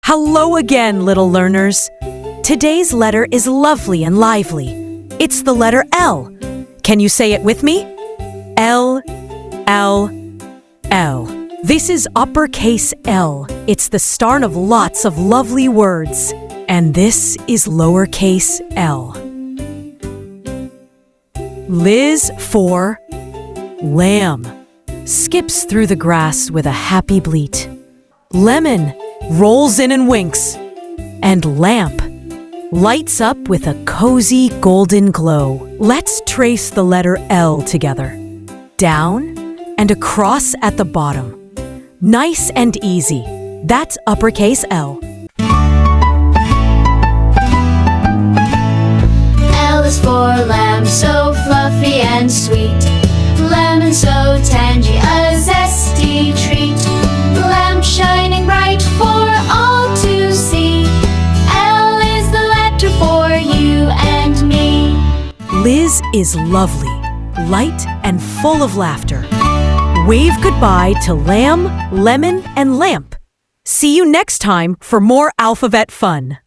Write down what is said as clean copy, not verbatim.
Hello again, little learners. Today's letter is lovely and lively. It's the letter L. Can you say it with me? L, L, L. This is uppercase L. It's the start of lots of lovely words. And this is lowercase l. Liz for lamb skips through the grass with a happy bleat. Lemon rolls in and winks. And lamp lights up with a cozy golden glow. Let's trace the letter L together. Down and across at the bottom. Nice and easy. That's uppercase L. L is for lamb, so fluffy and sweet. Lemon so tangy, a zesty treat. Lamp shining bright for all to see. L is the letter for you and me. Liz is lovely, light, and full of laughter. Wave goodbye to lamb, lemon, and lamp. See you next time for more alphabet fun.